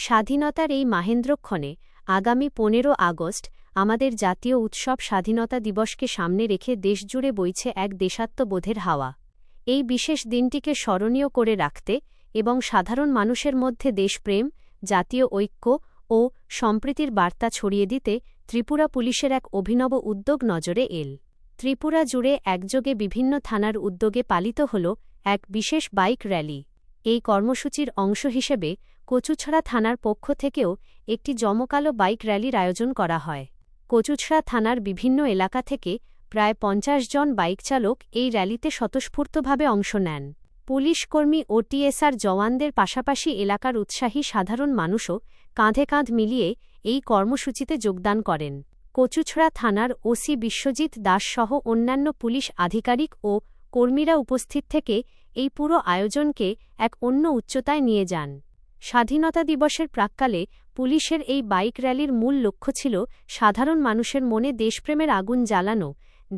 স্বাধীনতার এই মাহেন্দ্রক্ষণে আগামী ১৫ আগস্ট আমাদের জাতীয় উৎসব স্বাধীনতা দিবসকে সামনে রেখে দেশজুড়ে বইছে এক দেশাত্মবোধের হাওয়া। এই বিশেষ দিনটিকে স্মরণীয় করে রাখতে এবং সাধারণ মানুষের মধ্যে দেশপ্রেম, জাতীয় ঐক্য ও সম্প্রীতির বার্তা ছড়িয়ে দিতে ত্রিপুরা পুলিশের এক অভিনব উদ্যোগ নজরে এল। ত্রিপুরা জুড়ে একযোগে বিভিন্ন থানার উদ্যোগে পালিত হল এক বিশেষ বাইক র্যালি। এই কর্মসূচির অংশ হিসেবে কচুছড়া থানার পক্ষ থেকেও একটি জমকালো বাইক র্যালির আয়োজন করা হয়। কচুছড়া থানার বিভিন্ন এলাকা থেকে প্রায় ৫০ জন বাইক চালক এই র্যালিতে স্বতঃস্ফূর্তভাবে অংশ নেন। পুলিশকর্মী ও টিএসআর জওয়ানদের পাশাপাশি এলাকার উৎসাহী সাধারণ মানুষও কাঁধে কাঁধ মিলিয়ে এই কর্মসূচিতে যোগদান করেন। কচুছড়া থানার ওসি বিশ্বজিৎ দাস সহ অন্যান্য পুলিশ আধিকারিক ও কর্মীরা উপস্থিত থেকে এই পুরো আয়োজনকে এক অন্য উচ্চতায় নিয়ে যান। স্বাধীনতা দিবসের প্রাক্কালে পুলিশের এই বাইক র্যালির মূল লক্ষ্য ছিল সাধারণ মানুষের মনে দেশপ্রেমের আগুন জ্বালানো,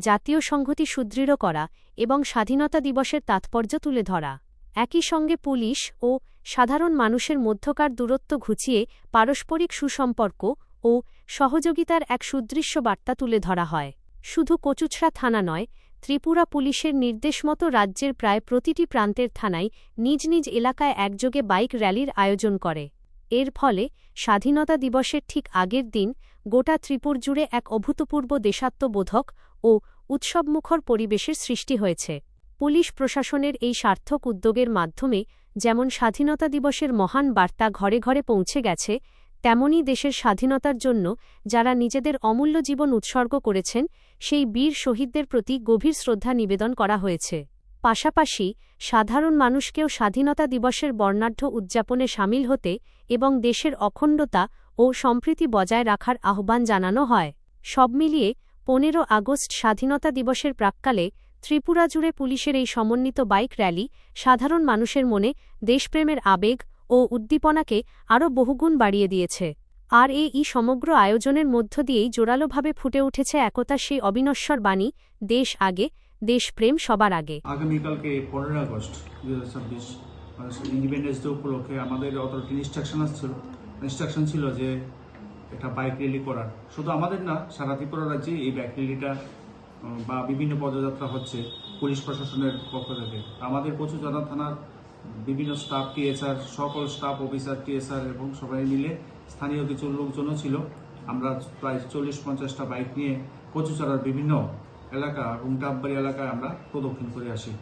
জাতীয় সংহতি সুদৃঢ় করা এবং স্বাধীনতা দিবসের তাৎপর্য তুলে ধরা। একই সঙ্গে পুলিশ ও সাধারণ মানুষের মধ্যকার দূরত্ব ঘুচিয়ে পারস্পরিক সুসম্পর্ক ও সহযোগিতার এক সুদৃশ্য বার্তা তুলে ধরা হয়। শুধু কচুছড়া থানা নয়, ত্রিপুরা পুলিশের নির্দেশমতো রাজ্যের প্রায় প্রতিটি প্রান্তের থানায় নিজ নিজ এলাকায় একযোগে বাইক র্যালির আয়োজন করে। এর ফলে স্বাধীনতা দিবসের ঠিক আগের দিন গোটা ত্রিপুর জুড়ে এক অভূতপূর্ব দেশাত্মবোধক ও উৎসবমুখর পরিবেশের সৃষ্টি হয়েছে। পুলিশ প্রশাসনের এই সার্থক উদ্যোগের মাধ্যমে যেমন স্বাধীনতা দিবসের মহান বার্তা ঘরে ঘরে পৌঁছে গেছে, তেমনি দেশের স্বাধীনতার জন্য যারা নিজেদের অমূল্য জীবন উৎসর্গ করেছেন সেই বীর শহীদদের প্রতি গভীর শ্রদ্ধা নিবেদন করা হয়েছে। পাশাপাশি সাধারণ মানুষকেও স্বাধীনতা দিবসের বর্ণাঢ্য উদযাপনে সামিল হতে এবং দেশের অখণ্ডতা ও সম্প্রীতি বজায় রাখার আহ্বান জানানো হয়। সব মিলিয়ে ১৫ আগস্ট স্বাধীনতা দিবসের প্রাক্কালে ত্রিপুরা জুড়ে পুলিশের এই সমন্বিত বাইক র্যালি সাধারণ মানুষের মনে দেশপ্রেমের আবেগ ও উদ্দীপনাকে আরও বহুগুণ বাড়িয়ে দিয়েছে। আর এই সমগ্র আয়োজনের মধ্য দিয়েই জোরালোভাবে ফুটে উঠেছে একতার সেই অবিনশ্বর বাণী, দেশ আগে, দেশপ্রেম সবার আগে। আগামীকালকে ১৫ আগস্ট ২০২৬ ইন্ডিপেন্ডেন্স ডে উপলক্ষে আমাদের অথরিটি ইনস্ট্রাকশন ছিল যে একটা বাইক র্যালি করার। শুধু আমাদের না, সারা ত্রিপুরা রাজ্যে এই বাইক র্যালিটা বা বিভিন্ন পদযাত্রা হচ্ছে পুলিশ প্রশাসনের পক্ষ থেকে। আমাদের কচুছড়া থানার বিভিন্ন স্টাফ, টিএসআর, সকল স্টাফ অফিসার, টিএসআর এবং সবাই মিলে স্থানীয় কিছু লোকজনও ছিল। আমরা প্রায় ৪০-৫০টা বাইক নিয়ে কচুছড়ার বিভিন্ন এলাকা এবং ডাববাড়ি এলাকায় আমরা প্রদক্ষিণ করে আসি।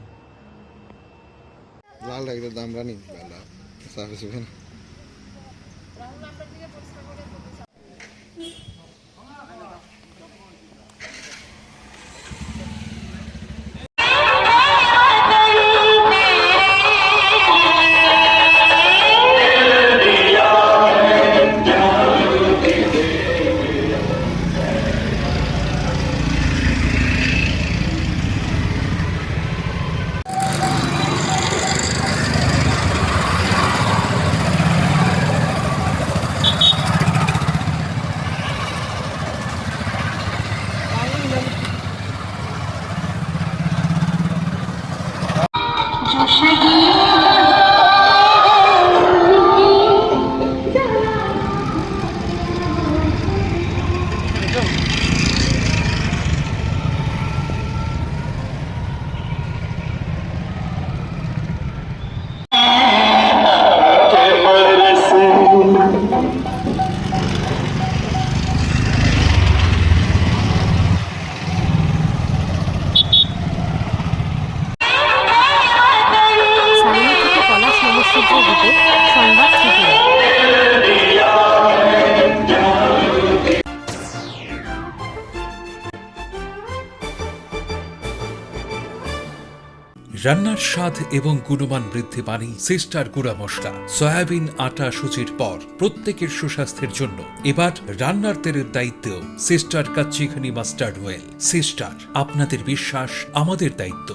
রান্নার স্বাদ এবং গুণমান বৃদ্ধি পানি সিস্টার গুঁড়া মশলা, সয়াবিন আটা সুচির পর প্রত্যেকের সুস্বাস্থ্যের জন্য এবার রান্নার তেলের দায়িত্বেও সিস্টার কাচ্চিখানি মাস্টার্ড অয়েল। সিস্টার, আপনাদের বিশ্বাস আমাদের দায়িত্ব।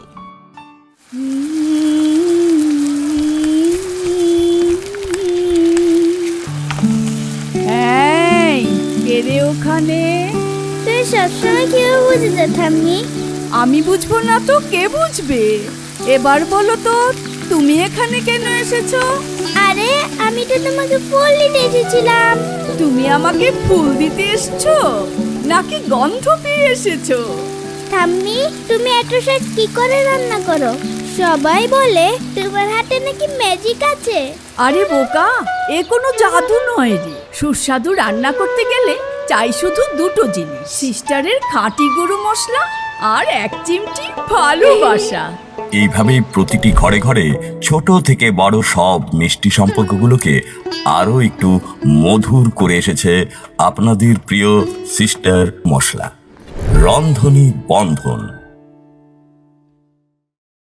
কে রে ওখানে? তুই সবসময় কেউ বুঝতে থামনি? আমি বুঝবো না তো কে বুঝবে? এবার বলো তো, তুমি এখানে কেন এসেছো? আর আরে আমি তো তোমাকে ফুল দিতে এসেছিলাম। তুমি আমাকে ফুল দিতে এসছো নাকি গন্ধ পেয়ে এসেছো? ঠাম্মি, তুমি এত শাক কি করে রান্না করো? সবাই বলে তোমার হাতে নাকি ম্যাজিক আছে। আরে বোকা, এ কোনো জাদু নয় রে। সুস্বাদু রান্না করতে গেলে চাই শুধু দুটো জিনিস, সিস্টারের খাঁটি গরু মশলা আর এক চিমটি ভালোবাসা। এইভাবেই প্রতিটি ঘরে ঘরে ছোট থেকে বড় সব মিষ্টি সম্পর্কগুলোকে আরও একটু মধুর করে এসেছে আপনাদের প্রিয় সিস্টার মশলা। রন্ধনী বন্ধন।